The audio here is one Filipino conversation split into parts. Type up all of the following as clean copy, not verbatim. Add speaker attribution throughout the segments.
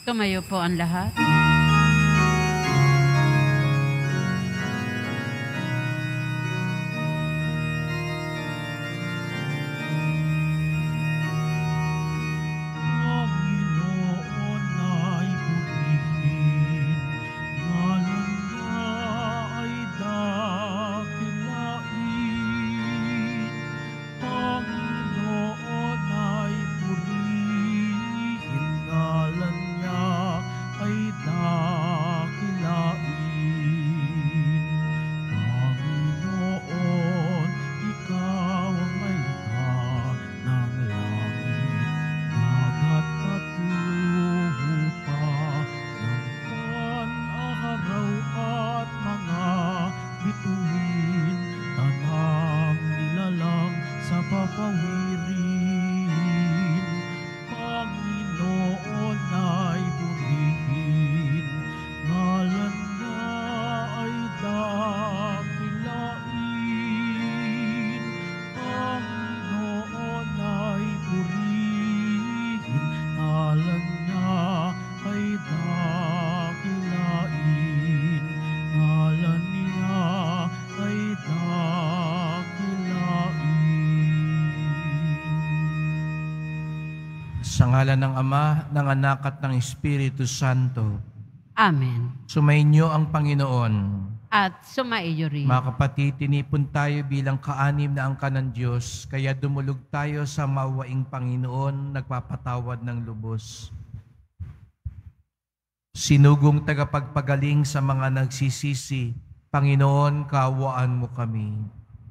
Speaker 1: Tumayo po ang lahat.
Speaker 2: Sa ngalan ng Ama, ng Anak at ng Espiritu Santo.
Speaker 1: Amen.
Speaker 2: Sumainyo ang Panginoon.
Speaker 1: At sumaiyo rin.
Speaker 2: Mga kapatid, tinipon tayo bilang kaanim na angkan ng Diyos, kaya dumulog tayo sa mawaing Panginoon, nagpapatawad ng lubos. Sinugong tagapagpagaling sa mga nagsisisi, Panginoon, kaawaan mo kami.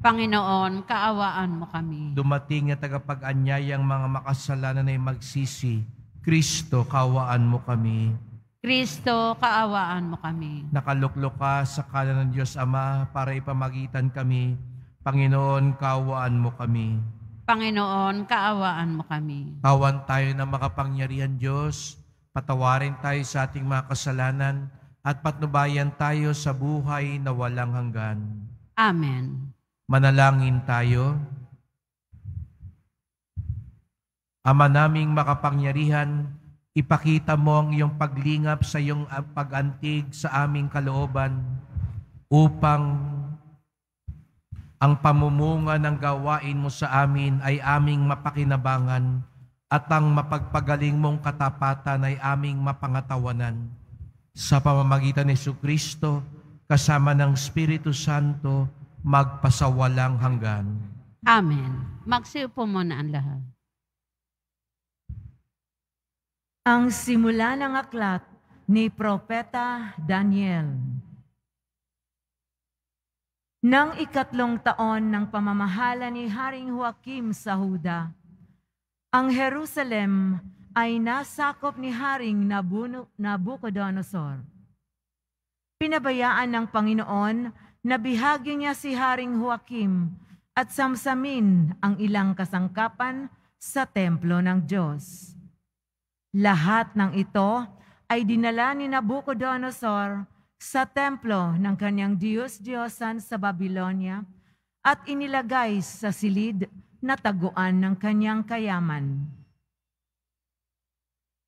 Speaker 1: Panginoon, kaawaan mo kami.
Speaker 2: Dumating na tagapag-anyayang mga makasalanan ay magsisi, Kristo, kaawaan mo kami.
Speaker 1: Kristo, kaawaan mo kami.
Speaker 2: Nakaluklok ka sa kanan ng Diyos Ama para ipamagitan kami, Panginoon, kaawaan mo kami.
Speaker 1: Panginoon, kaawaan mo kami.
Speaker 2: Kawan tayo ng makapangyarihan Diyos, patawarin tayo sa ating mga kasalanan, at patnubayan tayo sa buhay na walang hanggan.
Speaker 1: Amen.
Speaker 2: Manalangin tayo. Ama naming makapangyarihan, ipakita mo ang iyong paglingap sa iyong pag-antig sa aming kalooban upang ang pamumunga ng gawain mo sa amin ay aming mapakinabangan at ang mapagpagaling mong katapatan ay aming mapangatawanan. Sa pamamagitan ni Jesucristo, kasama ng Espiritu Santo, magpasawalang hanggan.
Speaker 1: Amen. Magsiupo muna ang lahat.
Speaker 3: Ang simula ng aklat ni Propeta Daniel. Nang 3 taon ng pamamahala ni Haring Joaquim sa Huda, ang Jerusalem ay nasakop ni Haring Nabucodonosor. Pinabayaan ng Panginoon na bihagi niya si Haring Joaquim at samsamin ang ilang kasangkapan sa templo ng Diyos. Lahat ng ito ay dinala ni Nabucodonosor sa templo ng kanyang Diyos-Diyosan sa Babylonia at inilagay sa silid na taguan ng kanyang kayaman.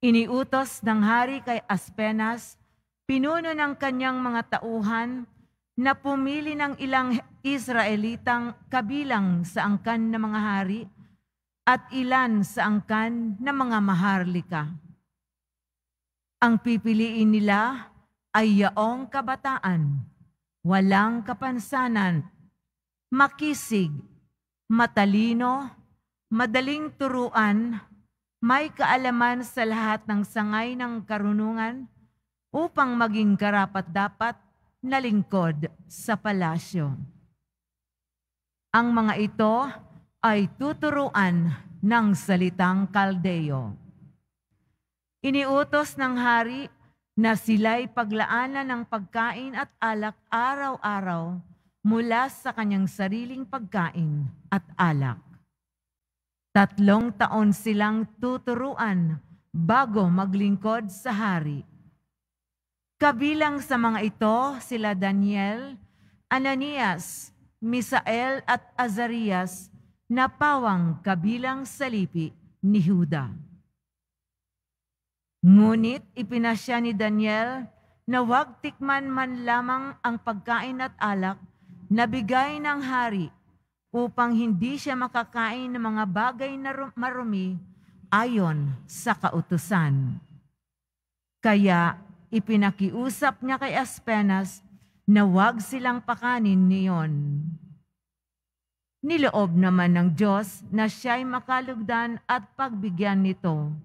Speaker 3: Iniutos ng hari kay Aspenas, pinuno ng kanyang mga tauhan, na pumili ng ilang Israelitang kabilang sa angkan ng mga hari at ilan sa angkan ng mga maharlika. Ang pipiliin nila ay yaong kabataan, walang kapansanan, makisig, matalino, madaling turuan, may kaalaman sa lahat ng sangay ng karunungan upang maging karapat-dapat na lingkod sa palasyo. Ang mga ito ay tuturuan ng salitang Kaldeo. Iniutos ng hari na sila'y paglaanan ng pagkain at alak araw-araw mula sa kanyang sariling pagkain at alak. 3 taon silang tuturuan bago maglingkod sa hari. Kabilang sa mga ito sila Daniel, Ananias, Misael at Azarias na pawang kabilang sa lipi ni Juda. Ngunit ipinasya ni Daniel na huwag tikman man lamang ang pagkain at alak na bigay ng hari upang hindi siya makakain ng mga bagay na marumi ayon sa kautusan. Kaya ipinakiusap niya kay Aspenas na huwag silang pakanin niyon. Niloob naman ng Diyos na siya'y makalugdan at pagbigyan nito.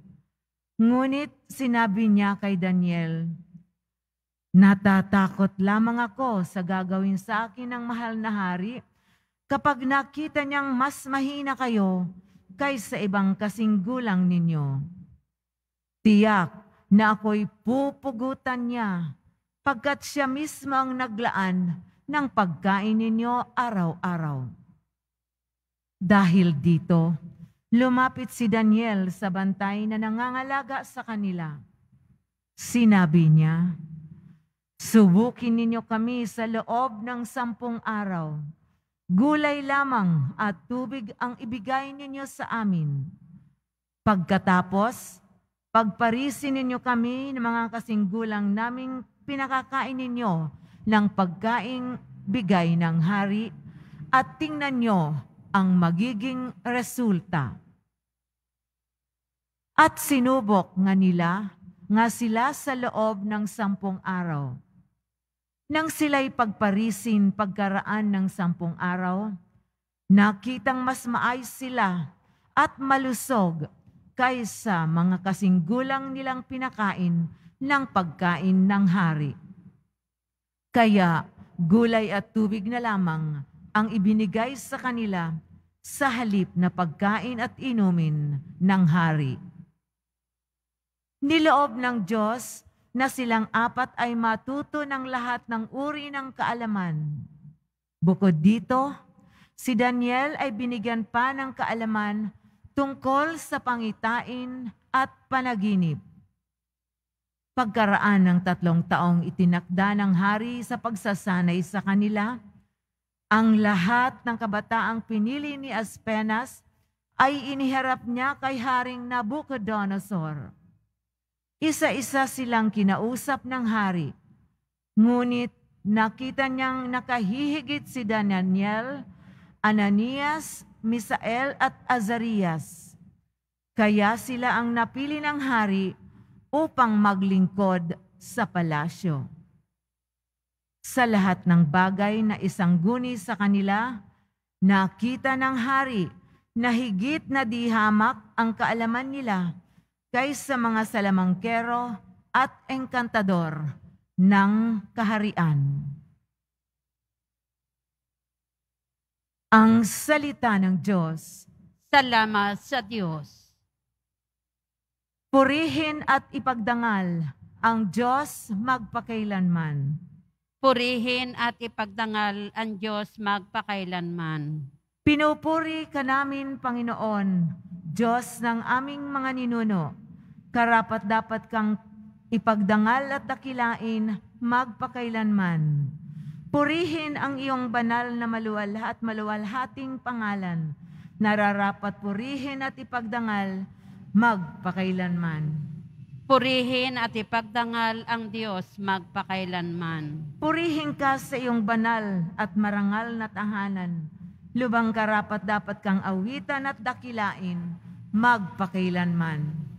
Speaker 3: Ngunit sinabi niya kay Daniel, "Natatakot lamang ako sa gagawin sa akin ng mahal na hari kapag nakita niyang mas mahina kayo kaysa ibang kasing gulang ninyo. Tiyak na ako'y pupugutan niya pagkat siya mismo ang naglaan ng pagkain ninyo araw-araw." Dahil dito, lumapit si Daniel sa bantay na nangangalaga sa kanila. Sinabi niya, "Subukin ninyo kami sa loob ng 10 araw. Gulay lamang at tubig ang ibigay ninyo sa amin. Pagkatapos, pagparisin ninyo kami ng mga kasing gulang naming pinakakain ninyo ng pagkaing bigay ng hari at tingnan nyo ang magiging resulta." At sinubok nga sila sa loob ng 10 araw. Nang sila'y pagparisin pagkaraan ng 10 araw, nakitang mas maayos sila at malusog kaysa mga kasing gulang nilang pinakain ng pagkain ng hari. Kaya gulay at tubig na lamang ang ibinigay sa kanila sa halip na pagkain at inumin ng hari. Niloob ng Diyos na silang 4 ay matuto ng lahat ng uri ng kaalaman. Bukod dito, si Daniel ay binigyan pa ng kaalaman tungkol sa pangitain at panaginip. Pagkaraan ng 3 taong itinakda ng hari sa pagsasanay sa kanila, ang lahat ng kabataang pinili ni Aspenas ay iniharap niya kay Haring Nabucodonosor. Isa-isa silang kinausap ng hari, ngunit nakita niyang nakahihigit si Daniel, Ananias, Misael at Azarias. Kaya sila ang napili ng hari upang maglingkod sa palasyo. Sa lahat ng bagay na isangguni sa kanila, nakita ng hari na higit na di hamak ang kaalaman nila kaysa mga salamangkero at engkantador ng kaharian. Ang salita ng Diyos.
Speaker 1: Salamat sa Diyos.
Speaker 3: Purihin at ipagdangal ang Diyos magpakailanman.
Speaker 1: Purihin at ipagdangal ang Diyos magpakailanman.
Speaker 3: Pinupuri ka namin, Panginoon, Diyos ng aming mga ninuno. Karapat-dapat kang ipagdangal at dakilain magpakailanman. Purihin ang iyong banal na maluwalhating pangalan. Nararapat purihin at ipagdangal magpakailanman.
Speaker 1: Purihin at ipagdangal ang Diyos magpakailanman.
Speaker 3: Purihin ka sa iyong banal at marangal na tahanan. Lubang karapat-dapat kang awitan at dakilain magpakailanman.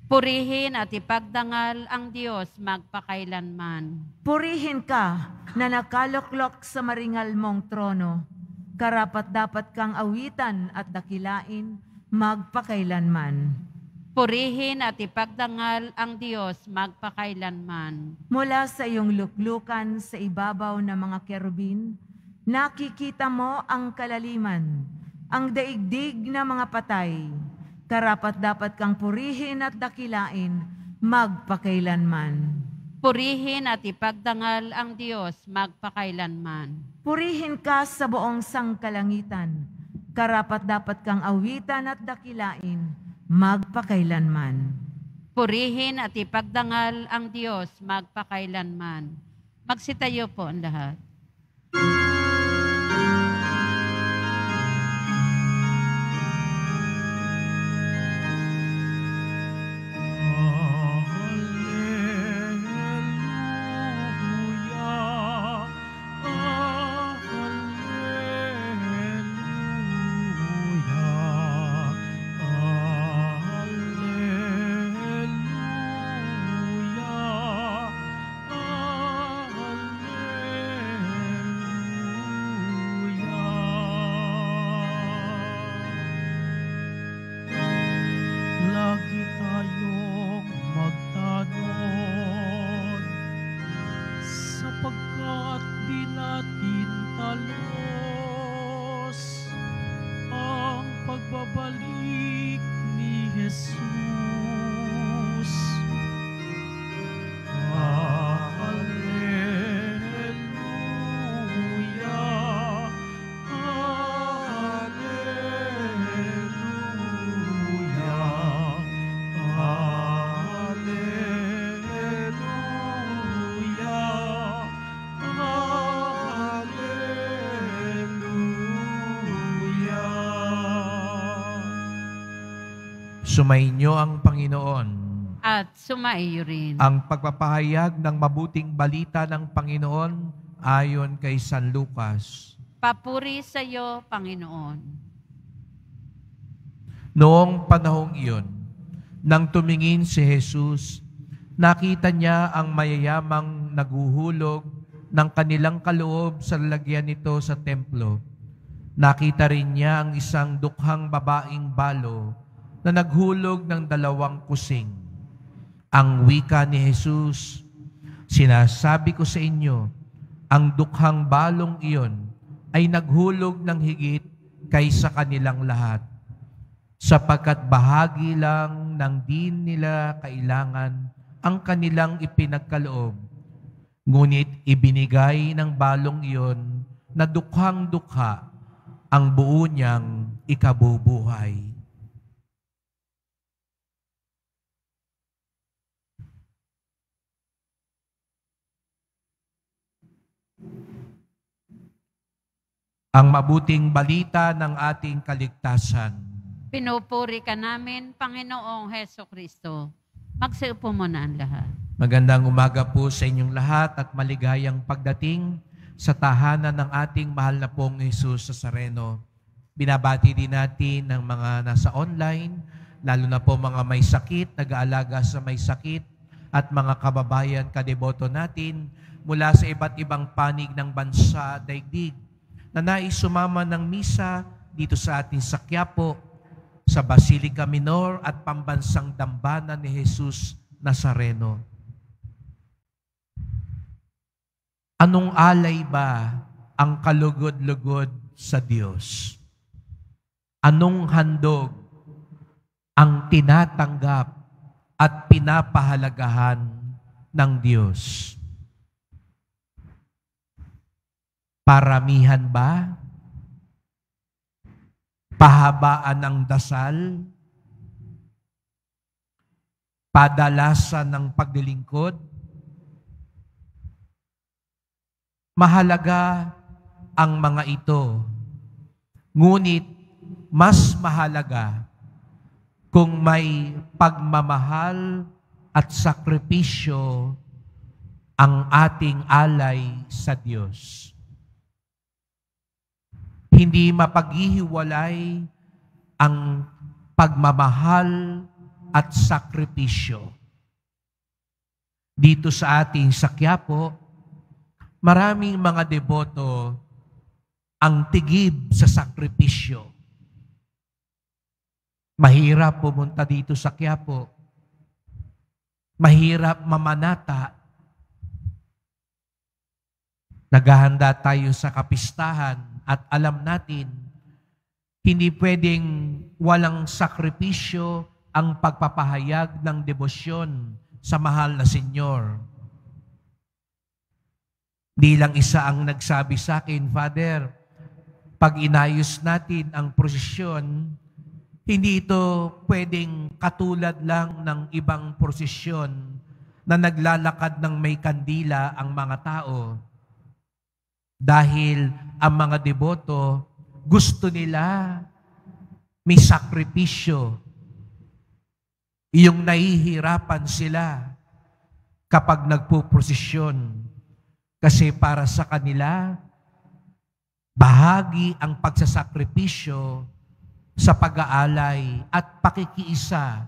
Speaker 1: Purihin at ipagdangal ang Diyos magpakailanman.
Speaker 3: Purihin ka na nakaluklok sa maringal mong trono. Karapat-dapat kang awitan at dakilain magpakailanman.
Speaker 1: Purihin at ipagdangal ang Diyos magpakailanman.
Speaker 3: Mula sa iyong luklukan sa ibabaw ng mga kerubin, nakikita mo ang kalaliman, ang daigdig na mga patay. Karapat-dapat kang purihin at dakilain magpakailanman.
Speaker 1: Purihin at ipagdangal ang Diyos magpakailanman.
Speaker 3: Purihin ka sa buong sangkalangitan. Karapat-dapat kang awitan at dakilain magpakailanman.
Speaker 1: Purihin at ipagdangal ang Diyos magpakailanman. Magsitayo po ang lahat.
Speaker 2: Sumainyo ang Panginoon.
Speaker 1: At sumaiyo rin.
Speaker 2: Ang pagpapahayag ng mabuting balita ng Panginoon ayon kay San Lucas.
Speaker 1: Papuri sa iyo, Panginoon.
Speaker 2: Noong panahong iyon, nang tumingin si Jesus, nakita niya ang mayayamang naguhulog ng kanilang kaloob sa lalagyan nito sa templo. Nakita rin niya ang isang dukhang babaeng balo na naghulog ng 2 kusing. Ang wika ni Jesus, sinasabi ko sa inyo, ang dukhang balong iyon ay naghulog ng higit kaysa kanilang lahat, sapagkat bahagi lang ng din nila kailangan ang kanilang ipinagkaloob. Ngunit ibinigay ng balong iyon na dukhang dukha ang buo niyang ikabubuhay. Ang mabuting balita ng ating kaligtasan.
Speaker 1: Pinupuri ka namin, Panginoong Heso Kristo. Magsiupo muna ang lahat.
Speaker 2: Magandang umaga po sa inyong lahat at maligayang pagdating sa tahanan ng ating mahal na pong Jesus Nazareno. Binabati din natin ng mga nasa online, lalo na po mga may sakit, nag-aalaga sa may sakit, at mga kababayan kadeboto natin mula sa iba't ibang panig ng bansa, daigdig, na nais sumama ng misa dito sa ating sa Quiapo, sa Basilica Minor at Pambansang Dambana ni Jesus Nazareno. Anong alay ba ang kalugod-lugod sa Diyos? Anong handog ang tinatanggap at pinapahalagahan ng Diyos? Paramihan ba? Pahabaan ng dasal? Padalasan ng paglilingkod? Mahalaga ang mga ito. Ngunit mas mahalaga kung may pagmamahal at sakripisyo ang ating alay sa Diyos. Hindi mapaghihiwalay ang pagmamahal at sakripisyo. Dito sa ating sa Quiapo, maraming mga deboto ang tigib sa sakripisyo. Mahirap pumunta dito sa Quiapo. Mahirap mamanata. Naghahanda tayo sa kapistahan at alam natin, hindi pwedeng walang sakripisyo ang pagpapahayag ng debosyon sa mahal na Senyor. Di lang isa ang nagsabi sa akin, Father, pag inayos natin ang prosesyon, hindi ito pwedeng katulad lang ng ibang prosesyon na naglalakad ng may kandila ang mga tao. Dahil ang mga deboto, gusto nila may sakripisyo. Yung nahihirapan sila kapag nagpuprosesyon. Kasi para sa kanila, bahagi ang pagsasakripisyo sa pag-aalay at pakikiisa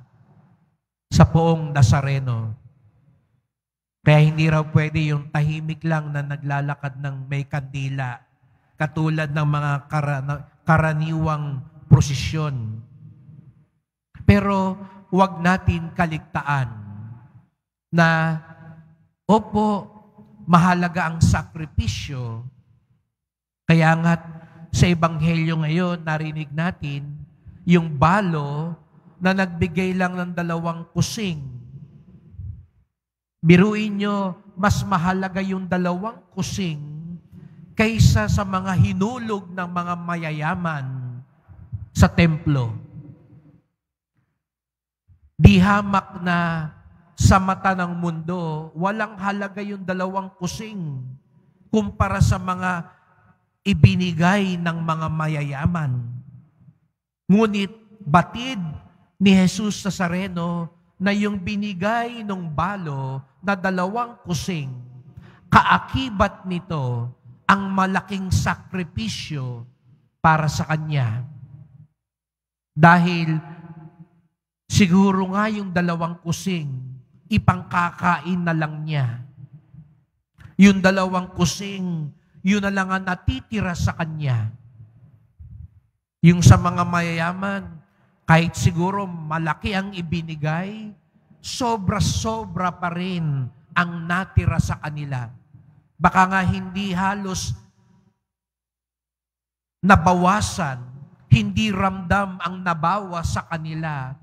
Speaker 2: sa poong Nazareno. Kaya hindi raw pwede yung tahimik lang na naglalakad ng may kandila, katulad ng mga karaniwang prosesyon. Pero huwag natin kaligtaan na, opo, mahalaga ang sakripisyo. Kaya nga sa Ebanghelyo ngayon, narinig natin yung balo na nagbigay lang ng 2 kusing. Biruin nyo, mas mahalaga yung 2 kusing kaysa sa mga hinulog ng mga mayayaman sa templo. Di hamak na sa mata ng mundo, walang halaga yung 2 kusing kumpara sa mga ibinigay ng mga mayayaman. Ngunit batid ni Jesus Nazareno na yung binigay ng balo na 2 kusing, kaakibat nito ang malaking sakripisyo para sa Kanya. Dahil siguro nga yung 2 kusing, ipangkakain na lang niya. Yung 2 kusing, yun na lang ang natitira sa Kanya. Yung sa mga mayayaman, kahit siguro malaki ang ibinigay, sobra-sobra pa rin ang natira sa kanila. Baka nga hindi halos nabawasan, hindi ramdam ang nabawas sa kanila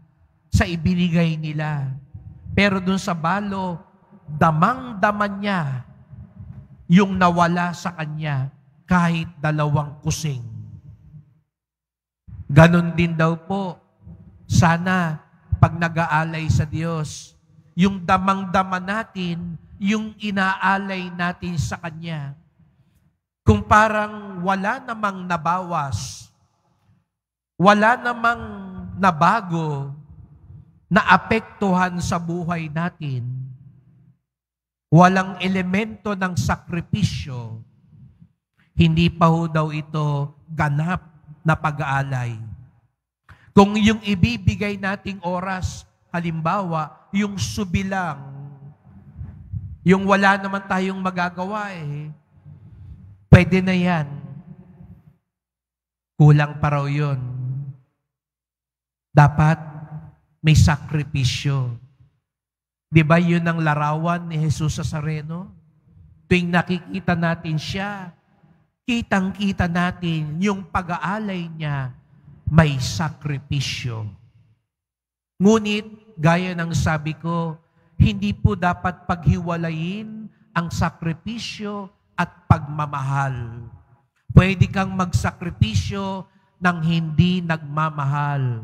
Speaker 2: sa ibinigay nila. Pero dun sa balo, damang-daman niya yung nawala sa kanya kahit 2 kusing. Ganon din daw po, sana pag nag-aalay sa Diyos, yung damang-dama natin, yung inaalay natin sa Kanya. Kung parang wala namang nabawas, wala namang nabago, naapektuhan sa buhay natin, walang elemento ng sakripisyo, hindi pa ho daw ito ganap na pag-aalay. Kung yung ibibigay nating oras, halimbawa, yung subilang, yung wala naman tayong magagawa pwede na yan. Kulang pa raw yun. Dapat may sakripisyo. Di ba yun ang larawan ni Jesus Nazareno? Tuwing nakikita natin siya, kitang-kita natin yung pag-aalay niya, may sakripisyo. Ngunit, gaya ng sabi ko, hindi po dapat paghiwalayin ang sakripisyo at pagmamahal. Pwede kang magsakripisyo ng hindi nagmamahal.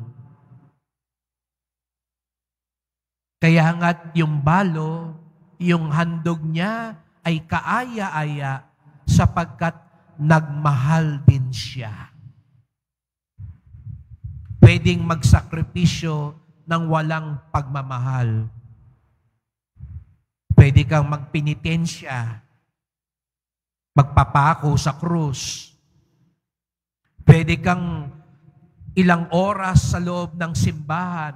Speaker 2: Kaya nga't yung balo, yung handog niya ay kaaya-aya sapagkat nagmahal din siya. Pwedeng magsakripisyo ng walang pagmamahal. Pwede kang magpenitensya, magpapako sa krus. Pwede kang ilang oras sa loob ng simbahan,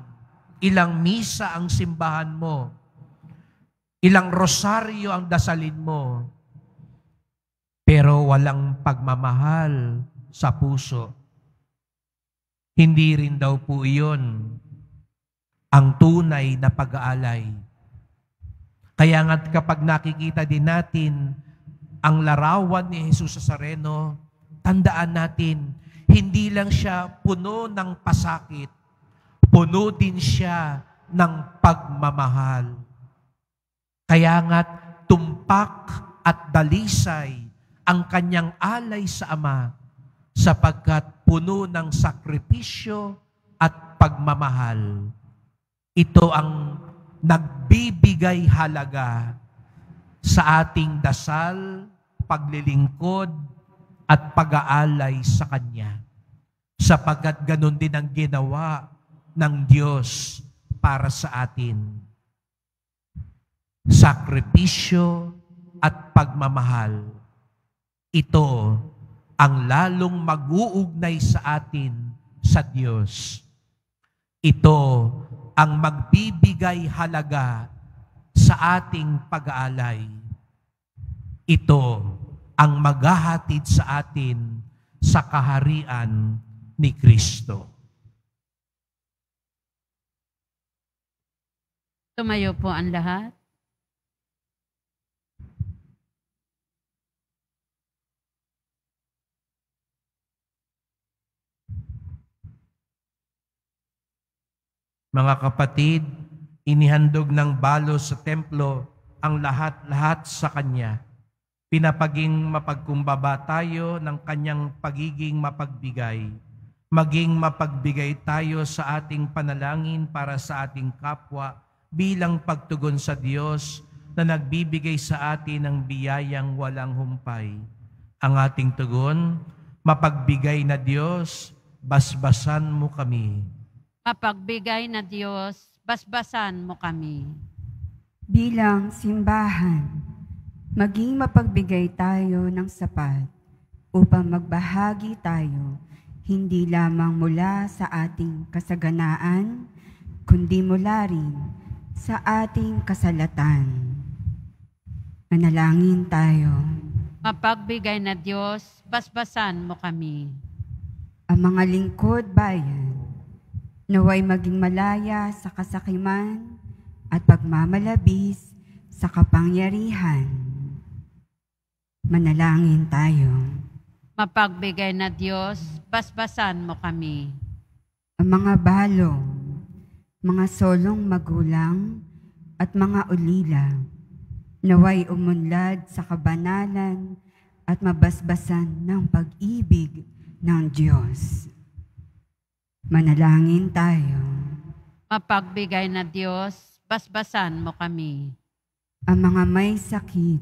Speaker 2: ilang misa ang simbahan mo, ilang rosaryo ang dasalin mo, pero walang pagmamahal sa puso. Hindi rin daw po iyon ang tunay na pag-aalay. Kaya nga't kapag nakikita din natin ang larawan ni Jesus Nazareno, tandaan natin, hindi lang siya puno ng pasakit, puno din siya ng pagmamahal. Kaya nga't tumpak at dalisay ang kanyang alay sa Ama, sapagkat puno ng sakripisyo at pagmamahal. Ito ang nagbibigay halaga sa ating dasal, paglilingkod, at pag-aalay sa Kanya. Sapagkat ganun din ang ginawa ng Diyos para sa atin. Sakripisyo at pagmamahal. Ito ang lalong mag-uugnay sa atin sa Diyos. Ito ang magbibigay halaga sa ating pag-aalay. Ito ang maghahatid sa atin sa kaharian ni Kristo.
Speaker 1: Tumayo po ang lahat.
Speaker 2: Mga kapatid, inihandog ng balo sa templo ang lahat-lahat sa Kanya. Pinapaging mapagkumbaba tayo ng Kanyang pagiging mapagbigay. Maging mapagbigay tayo sa ating panalangin para sa ating kapwa bilang pagtugon sa Diyos na nagbibigay sa atin ng biyayang walang humpay. Ang ating tugon, mapagbigay na Diyos, basbasan mo kami.
Speaker 1: Mapagbigay na Diyos, basbasan mo kami.
Speaker 4: Bilang simbahan, maging mapagbigay tayo ng sapat upang magbahagi tayo hindi lamang mula sa ating kasaganaan, kundi mula rin sa ating kasalatan. Manalangin tayo.
Speaker 1: Mapagbigay na Diyos, basbasan mo kami.
Speaker 4: Ang mga lingkod bayan, naway maging malaya sa kasakiman at pagmamalabis sa kapangyarihan. Manalangin tayo.
Speaker 1: Mapagbigay na Diyos, basbasan mo kami.
Speaker 4: Ang mga balong, mga solong magulang at mga ulila, naway umunlad sa kabanalan at mabasbasan ng pag-ibig ng Diyos. Manalangin tayo.
Speaker 1: Mapagbigay na Diyos, basbasan mo kami.
Speaker 4: Ang mga may sakit,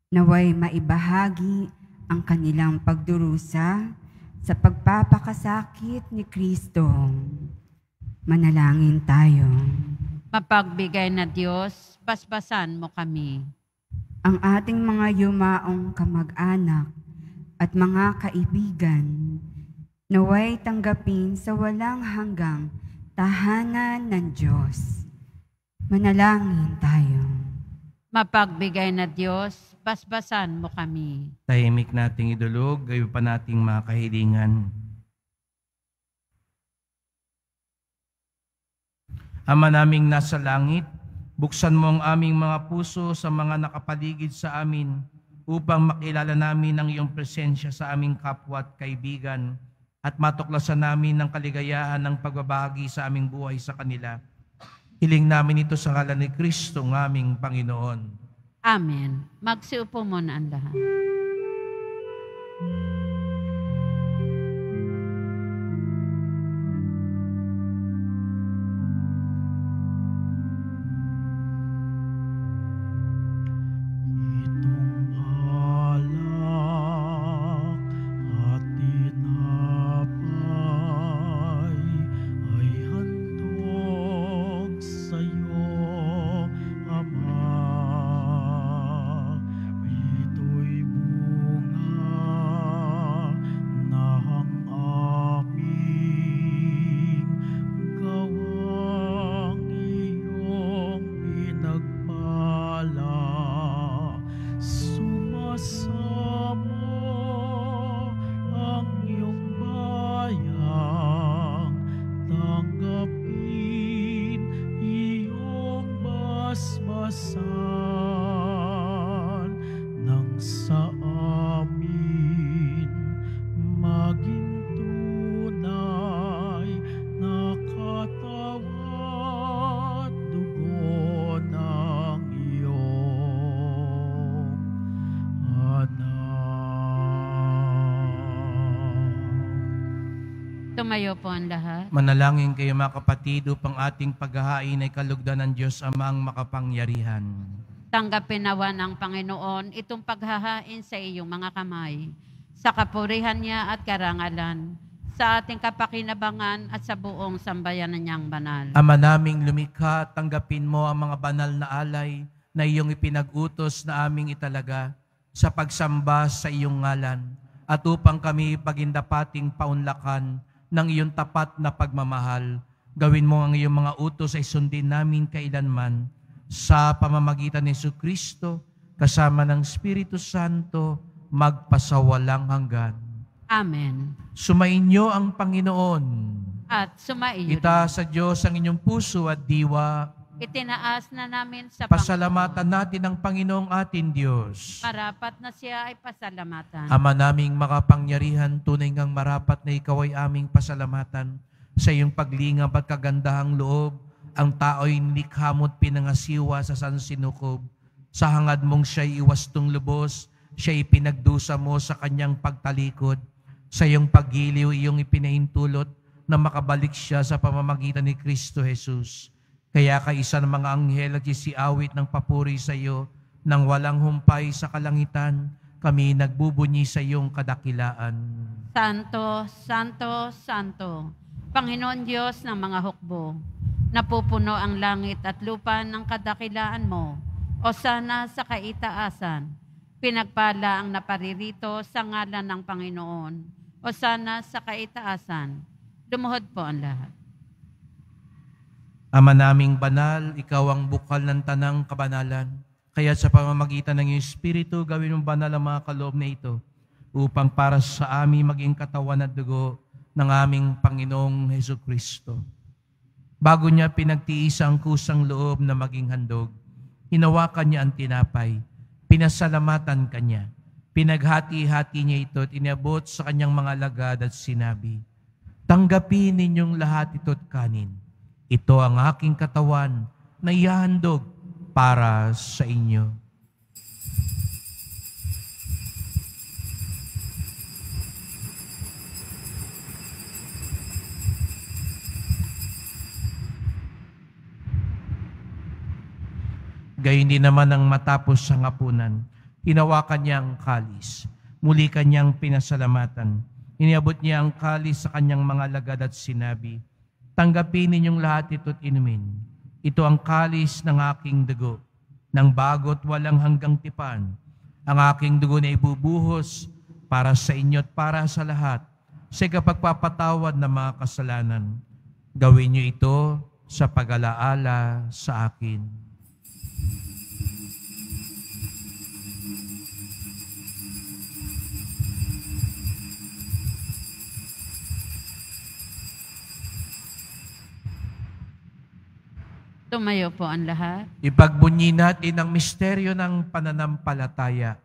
Speaker 4: naway maibahagi ang kanilang pagdurusa sa pagpapakasakit ni Kristo. Manalangin tayo.
Speaker 1: Mapagbigay na Diyos, basbasan mo kami.
Speaker 4: Ang ating mga yumaong kamag-anak at mga kaibigan, naway tanggapin sa walang hanggang tahanan ng Diyos. Manalangin tayo.
Speaker 1: Mapagbigay na Diyos, basbasan mo kami.
Speaker 2: Tahimik nating idulog, gayon pa nating mga kahilingan. Ama naming nasa langit, buksan mo ang aming mga puso sa mga nakapaligid sa amin upang makilala namin ang iyong presensya sa aming kapwa at kaibigan at matuklasan namin ang kaligayahan ng pagbabahagi sa aming buhay sa kanila. Hiling namin ito sa ngalan ni Kristo, ng aming Panginoon.
Speaker 1: Amen. Magsiupo muna ang lahat. Tumayo po ang lahat.
Speaker 2: Manalangin kayo mga kapatid upang ating paghahain ay kalugdan ng Diyos Amang makapangyarihan.
Speaker 1: Tanggapin nawa ng Panginoon itong paghahain sa iyong mga kamay, sa kapurihan niya at karangalan, sa ating kapakinabangan at sa buong sambayanan niyang banal.
Speaker 2: Ama naming lumikha, tanggapin mo ang mga banal na alay na iyong ipinag-utos na aming italaga sa pagsamba sa iyong ngalan at upang kami pagindapating paunlakan ng iyong tapat na pagmamahal. Gawin mo ang iyong mga utos ay sundin namin kailanman sa pamamagitan ni Jesucristo kasama ng Espiritu Santo magpasawalang hanggan.
Speaker 1: Amen.
Speaker 2: Sumainyo ang Panginoon.
Speaker 1: At sumaiyo
Speaker 2: Itaas sa Diyos ang inyong puso at diwa.
Speaker 1: itinaas na namin sa
Speaker 2: Pasalamatan natin ang Panginoong ating Diyos.
Speaker 1: Marapat na siya ay pasalamatan.
Speaker 2: Ama naming makapangyarihan, tunay ngang marapat na ikaw ay aming pasalamatan sa iyong paglingap at kagandahang loob. Ang tao'y nilikhamot pinangasiwa sa sansinukob. Sa hangad mong siya'y iwastong lubos, siya'y pinagdusa mo sa kanyang pagtalikod. Sa iyong paggiliw, iyong ipinahintulot na makabalik siya sa pamamagitan ni Kristo Jesus. Kaya kaisa ng mga anghel at isiawit ng papuri sa iyo, nang walang humpay sa kalangitan, kami nagbubunyi sa iyong kadakilaan.
Speaker 1: Santo, Santo, Santo, Panginoon Diyos ng mga hukbo, napupuno ang langit at lupa ng kadakilaan mo, o sana sa kaitaasan. Pinagpala ang naparirito sa ngalan ng Panginoon, o sana sa kaitaasan. Lumuhod po ang lahat.
Speaker 2: Ama naming banal, ikaw ang bukal ng tanang kabanalan. Kaya sa pamamagitan ng iyong Espiritu, gawin mong banal ang mga kaloob na ito upang para sa amin maging katawan at dugo ng aming Panginoong Hesukristo. Bago niya pinagtiis ang kusang loob na maging handog, hinawakan niya ang tinapay, pinasalamatan kanya, pinaghati-hati niya ito at inabot sa kanyang mga alagad at sinabi, "Tanggapin ninyong lahat ito't kanin. Ito ang aking katawan na ihahandog para sa inyo." Gayon din naman ang matapos sa hapunan, hinawakan niya ang kalis, muli kanyang pinasalamatan. Iniabot niya ang kalis sa kanyang mga alagad at sinabi, "Tanggapin ninyong lahat ito't inumin. Ito ang kalis ng aking dugo, ng bago't walang hanggang tipan. Ang aking dugo na ibubuhos para sa inyo at para sa lahat, sa kapagpapatawad ng mga kasalanan. Gawin niyo ito sa pag-alaala sa akin."
Speaker 1: Tumayo po ang lahat.
Speaker 2: Ipagbunyi natin ang misteryo ng pananampalataya.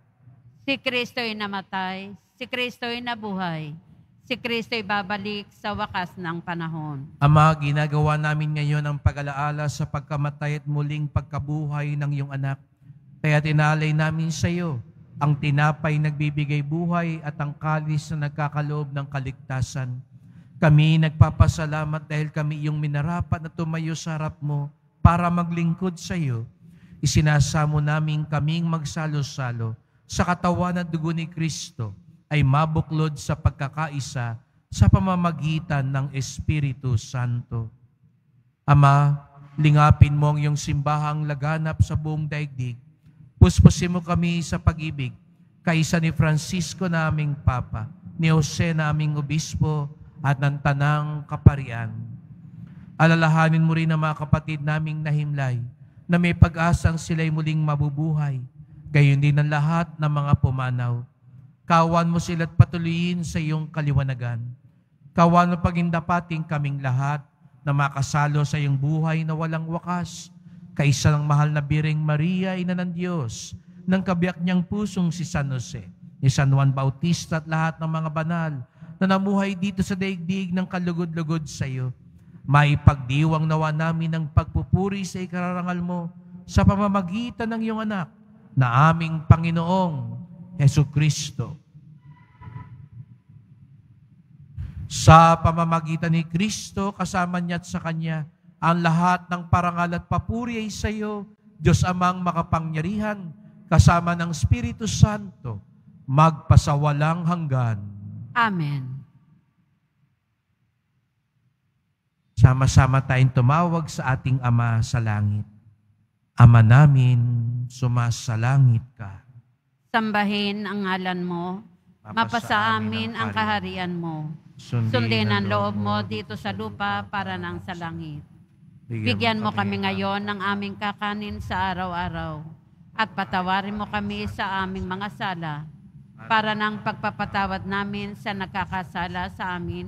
Speaker 1: Si Kristo'y namatay, si Kristo'y nabuhay, si Kristo'y babalik sa wakas ng panahon.
Speaker 2: Ama, ginagawa namin ngayon ang pag-alaala sa pagkamatay at muling pagkabuhay ng iyong anak. Kaya tinalay namin sa iyo ang tinapay nagbibigay buhay at ang kalis na nagkakaloob ng kaligtasan. Kami nagpapasalamat dahil kami iyong minarapat na tumayo sa harap mo para maglingkod sa iyo. Isinasamo namin kaming magsalo-salo sa katawan at dugo ni Kristo ay mabuklod sa pagkakaisa sa pamamagitan ng Espiritu Santo. Ama, lingapin mo ang iyong simbahang laganap sa buong daigdig. Puspusin mo kami sa pag-ibig, kaisa ni Francisco naming Papa, ni Jose naming Obispo, at ng Tanang Kaparian. Alalahanin mo rin ang mga kapatid naming nahimlay, na may pag-asang sila'y muling mabubuhay, gayon din ang lahat ng mga pumanaw. Kawan mo sila't patuloyin sa iyong kaliwanagan. Kawan mo pagindapating kaming lahat na makasalo sa iyong buhay na walang wakas, kaisa ng mahal na Bireng Maria, Ina ng Diyos, ng kabiyak niyang pusong si San Jose, ni San Juan Bautista at lahat ng mga banal na namuhay dito sa daigdig ng kalugod-lugod sa iyo. Maipagdiwang nawa namin ang pagpupuri sa ikararangal mo sa pamamagitan ng iyong anak na aming Panginoong Hesukristo. Sa pamamagitan ni Kristo, kasama niya at sa Kanya, ang lahat ng parangal at papuri ay sa iyo, Diyos Amang makapangyarihan, kasama ng Espiritu Santo, magpasawalang hanggan.
Speaker 1: Amen.
Speaker 2: Sama-sama tayong tumawag sa ating Ama sa langit. Ama namin, sumasalangit ka.
Speaker 1: Sambahin ang ngalan mo, mapasa amin ang kaharian mo. Sundin ang loob mo dito sa lupa para nang sa langit. Bigyan mo kami ngayon ng aming kakanin sa araw-araw at patawarin mo kami sa aming mga sala para nang pagpapatawad namin sa nagkakasala sa amin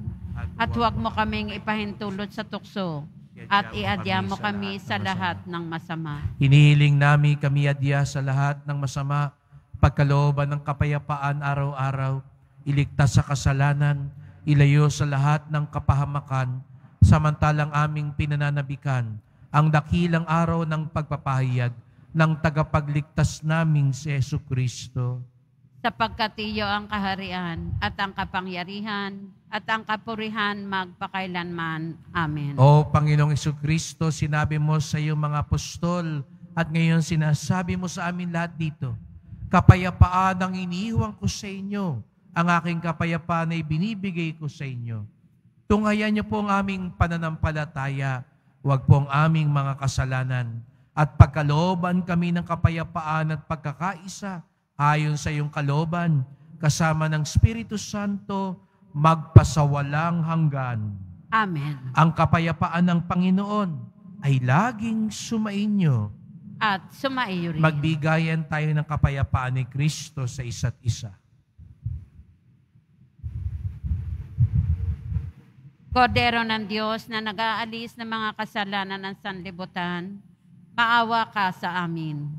Speaker 1: at huwag mo kaming ipahintulot sa tukso at iadya mo kami sa lahat ng masama.
Speaker 2: Hinihiling namin kami adya sa lahat ng masama, pagkalooban ng kapayapaan araw-araw, iligtas sa kasalanan, ilayo sa lahat ng kapahamakan, samantalang aming pinananabikan ang dakilang araw ng pagpapahayag ng tagapagligtas naming si Jesucristo.
Speaker 1: Sapagkat iyo ang kaharian at ang kapangyarihan at ang kapurihan magpakailanman. Amen.
Speaker 2: O Panginoong Jesucristo, sinabi mo sa iyong mga apostol at ngayon sinasabi mo sa amin lahat dito, kapayapaan ang iniiwan ko sa inyo, ang aking kapayapaan ay binibigay ko sa inyo. Tunghayan niyo po ang aming pananampalataya, huwag po ang aming mga kasalanan, at pagkalooban kami ng kapayapaan at pagkakaisa ayon sa iyong kalooban, kasama ng Espiritu Santo, magpasawalang hanggan.
Speaker 1: Amen.
Speaker 2: Ang kapayapaan ng Panginoon ay laging sumainyo.
Speaker 1: At sumaiyo rin.
Speaker 2: Magbigayan tayo ng kapayapaan ni Kristo sa isa't isa.
Speaker 1: Kordero ng Diyos na nag-aalis ng mga kasalanan ng sanlibutan, maawa ka sa amin.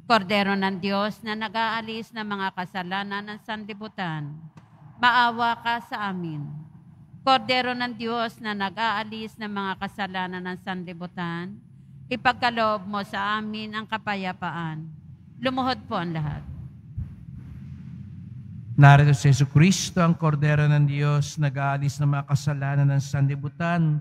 Speaker 1: Kordero ng Diyos na nag-aalis ng mga kasalanan ng sanlibutan, maawa ka sa amin. Kordero ng Diyos na nag-aalis ng mga kasalanan ng sanlibutan, ipagkaloob mo sa amin ang kapayapaan. Lumuhod po ang lahat.
Speaker 2: Narito si Jesucristo, ang Kordero ng Diyos, nag-aalis ng mga kasalanan ng sanlibutan,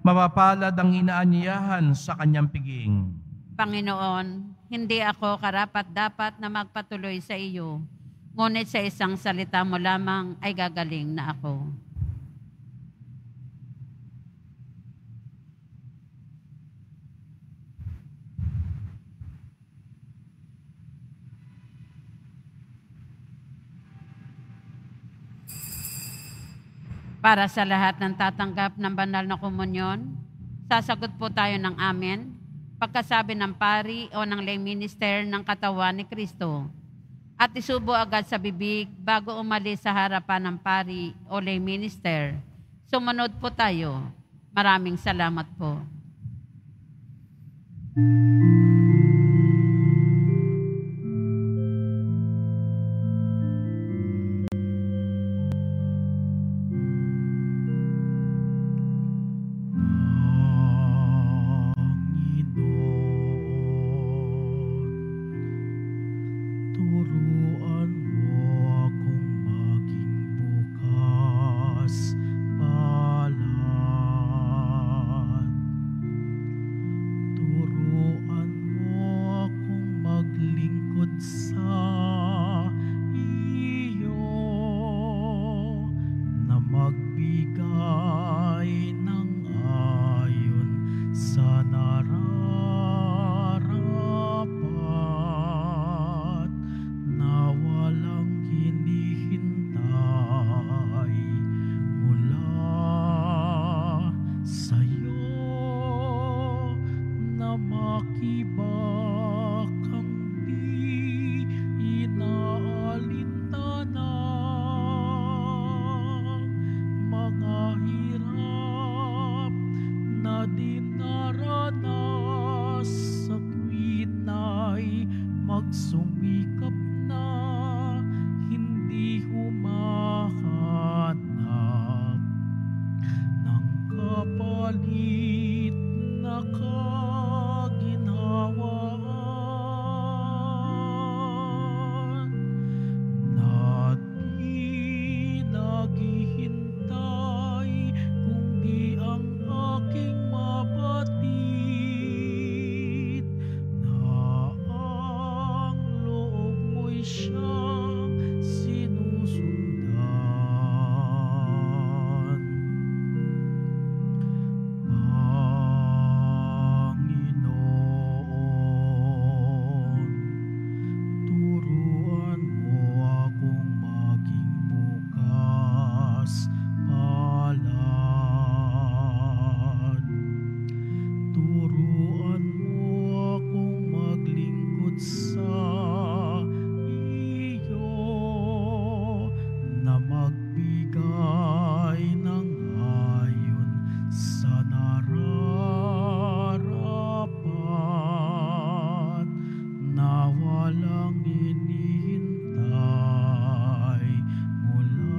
Speaker 2: mapapalad ang inaanyayahan sa kanyang piging.
Speaker 1: Panginoon, hindi ako karapat-dapat na magpatuloy sa iyo, ngunit sa isang salita mo lamang ay gagaling na ako. Para sa lahat ng tatanggap ng banal na komunyon, sasagot po tayo ng amen, pagkasabi ng pari o ng lay minister ng katawan ni Kristo, at isubo agad sa bibig bago umalis sa harapan ng pari o lay minister. Sumunod po tayo. Maraming salamat po.
Speaker 2: Magsumikap na, hindi humahanap ng kapalit na kaginhawaan, na di naghihintay kundi ang aking mapatid, na ang loob mo'y siyang sinusundan. Panginoon, turuan mo akong maging bukas palad. Turuan mo akong maglingkod sa iyo, na magbigay ng ayon sa nararapat, na walang hinihintay mula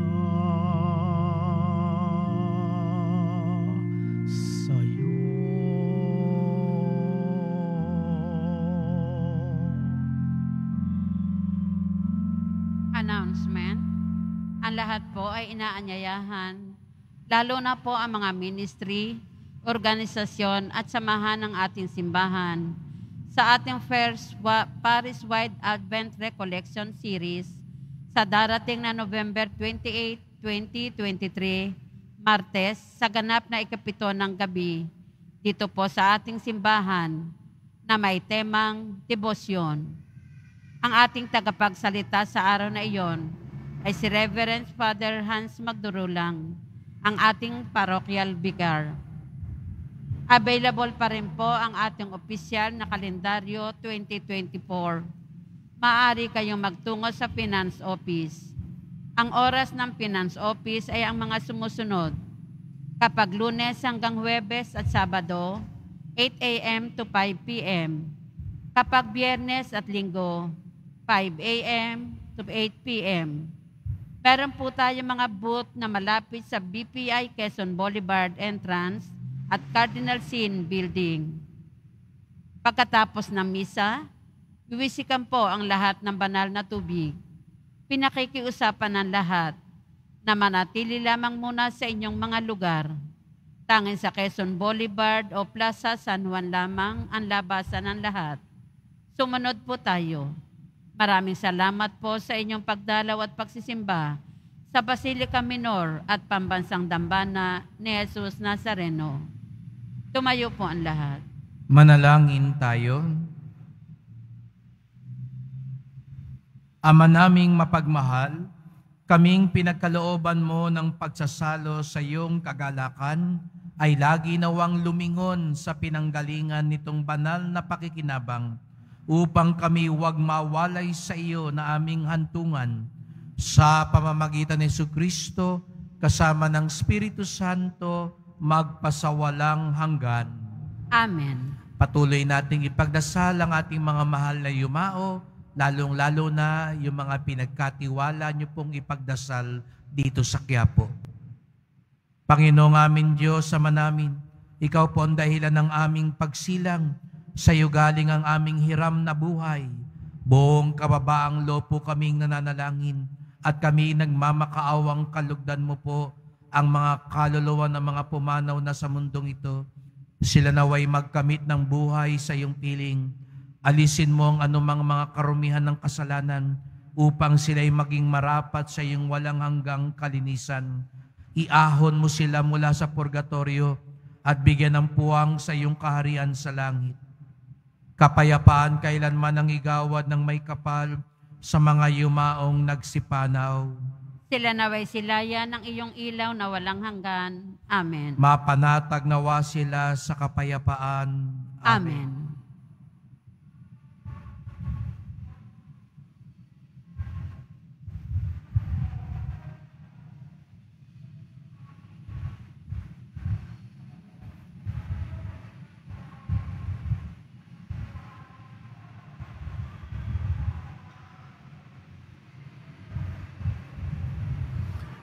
Speaker 2: sa'yo.
Speaker 1: Announcement. Ang lahat po ay inaanyayahan, lalo na po ang mga ministry, organisasyon at samahan ng ating simbahan sa ating first Paris-wide Advent Recollection Series sa darating na November 28, 2023 Martes, sa ganap na ikapito ng gabi, dito po sa ating simbahan na may temang debosyon. Ang ating tagapagsalita sa araw na iyon ay si Reverend Father Hans Magdurulang, ang ating parochial vicar. Available pa rin po ang ating opisyal na kalendaryo 2024. Maaari kayong magtungo sa Finance Office. Ang oras ng Finance Office ay ang mga sumusunod. Kapag Lunes hanggang Huwebes at Sabado, 8 a.m. to 5 p.m. Kapag Biyernes at Linggo, 5 a.m. to 8 p.m. Meron po tayong mga booth na malapit sa BPI Quezon Boulevard entrance at Cardinal Sin Building. Pagkatapos ng misa, wiwisikan po ang lahat ng banal na tubig. Pinakikiusapan ng lahat na manatili lamang muna sa inyong mga lugar. Tanging sa Quezon Boulevard o Plaza San Juan lamang ang labasan ng lahat. Sumunod po tayo. Maraming salamat po sa inyong pagdalaw at pagsisimba sa Basilica Minor at Pambansang Dambana ni Jesus Nazareno. Tumayo po ang lahat.
Speaker 2: Manalangin tayo. Ama naming mapagmahal, kaming pinagkalooban mo ng pagsasalo sa iyong kagalakan ay lagi nawang lumingon sa pinanggalingan nitong banal na pakikinabang upang kami huwag mawalay sa iyo na aming hantungan sa pamamagitan ni Jesucristo kasama ng Espiritu Santo magpasawalang hanggan.
Speaker 1: Amen.
Speaker 2: Patuloy nating ipagdasal ang ating mga mahal na yumao, lalong-lalo na yung mga pinagkatiwala niyo pong ipagdasal dito sa Quiapo. Panginoong aming Diyos, Ama namin, Ikaw po ang dahilan ng aming pagsilang. Sa iyo galing ang aming hiram na buhay. Buong kababaang loob po kaming nananalangin at kami nagmamakaawang kalugdan mo po ang mga kaluluwa ng mga pumanaw na sa mundong ito. Sila naway magkamit ng buhay sa iyong piling. Alisin mo ang anumang mga karumihan ng kasalanan upang sila'y maging marapat sa iyong walang hanggang kalinisan. Iahon mo sila mula sa purgatorio at bigyan ng puwang sa iyong kaharian sa langit. Kapayapaan kailanman ang igawad ng may kapal sa mga yumaong nagsipanaw.
Speaker 1: Sila naway silaya ng iyong ilaw na walang hanggan. Amen.
Speaker 2: Mapanatag nawa sila sa kapayapaan.
Speaker 1: Amen.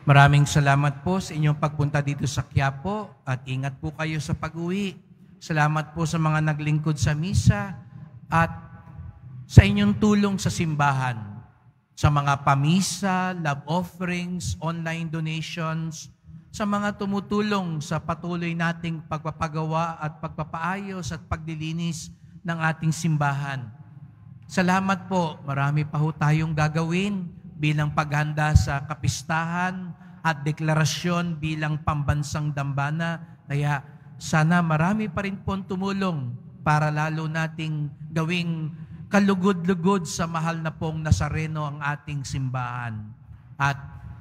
Speaker 2: Maraming salamat po sa inyong pagpunta dito sa Quiapo at ingat po kayo sa pag-uwi. Salamat po sa mga naglingkod sa misa at sa inyong tulong sa simbahan, sa mga pamisa, love offerings, online donations, sa mga tumutulong sa patuloy nating pagpapagawa at pagpapaayos at paglilinis ng ating simbahan. Salamat po, marami pa ho tayong gagawin bilang paghanda sa kapistahan at deklarasyon bilang pambansang dambana. Kaya sana marami pa rin po tumulong para lalo nating gawing kalugod-lugod sa mahal na pong Nazareno ang ating simbahan. At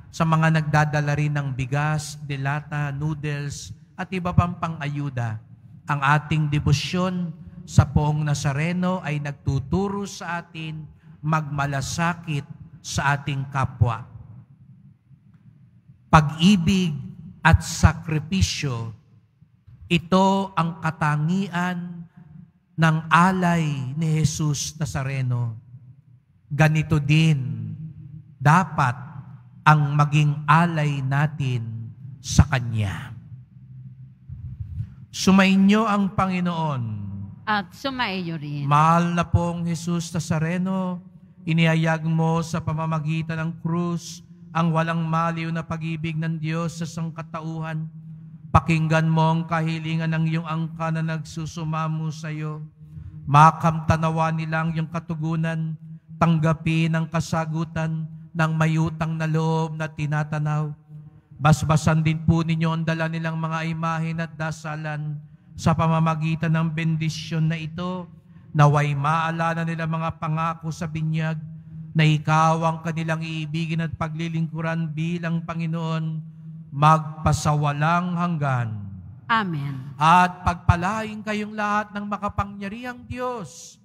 Speaker 2: sa mga nagdadala rin ng bigas, delata, noodles at iba pang pang-ayuda, ang ating debosyon sa poong Nazareno ay nagtuturo sa atin magmalasakit sa ating kapwa. Pag-ibig at sakripisyo, ito ang katangian ng alay ni Jesus Nazareno. Ganito din dapat ang maging alay natin sa Kanya. Sumainyo ang Panginoon.
Speaker 1: At sumaiyo rin.
Speaker 2: Mahal na pong Jesus Nazareno, inihayag mo sa pamamagitan ng krus ang walang maliw na pag-ibig ng Diyos sa sangkatauhan. Pakinggan mo ang kahilingan ng iyong angka na nagsusumamo sa iyo. Makamtanawa nilang iyong katugunan, tanggapin ang kasagutan ng mayutang na loob na tinatanaw. Basbasan din po ninyo ang dala nilang mga imahen at dasalan sa pamamagitan ng bendisyon na ito, naway maalala nila mga pangako sa binyag na ikaw ang kanilang iibigin at paglilingkuran bilang Panginoon magpasawalang hanggan.
Speaker 1: Amen.
Speaker 2: At pagpalain kayong lahat ng makapangyarihang Diyos,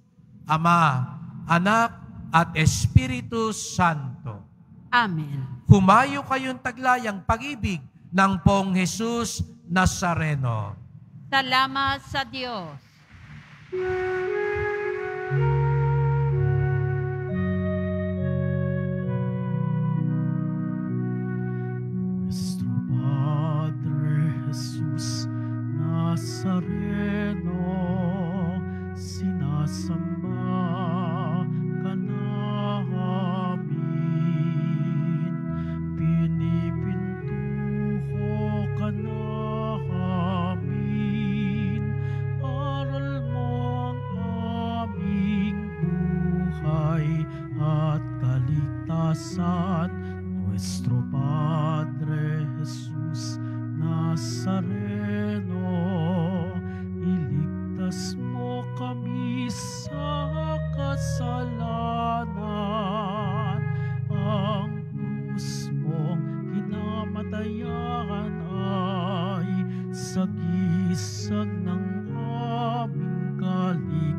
Speaker 2: Ama, Anak, at Espiritu Santo.
Speaker 1: Amen.
Speaker 2: Humayo kayong taglayang pag-ibig ng Poong Jesus Nazareno.
Speaker 1: Salamat sa Diyos.
Speaker 5: Nuestro Padre Jesus Nazareno, sinasamba ka namin, pinipintuho ka namin, aral mo ang aming buhay at kaligtasan. Nuestro Padre Jesus Nazareno, iligtas mo kami sa kasalanan. Ang krus mong kinamatayan ay sagisag ng aming kaligtasan.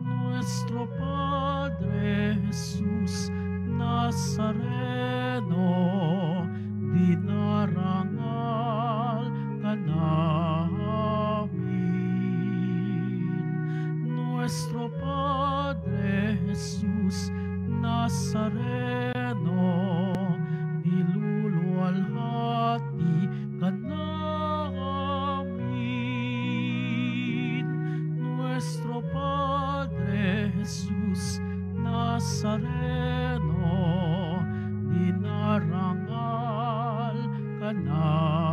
Speaker 5: Nuestro Padre Jesus Nazareno, dinarangal ka namin. Nuestro Padre Jesus Nazareno, niluluwalhati ka namin. Nuestro Padre Jesus Nazareno, dinarangal ka namin.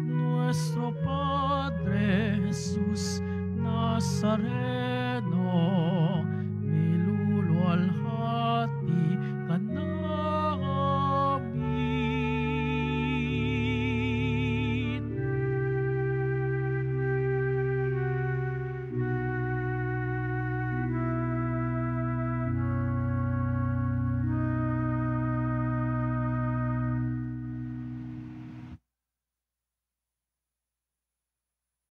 Speaker 5: Nuestro Padre Jesus Nazareno,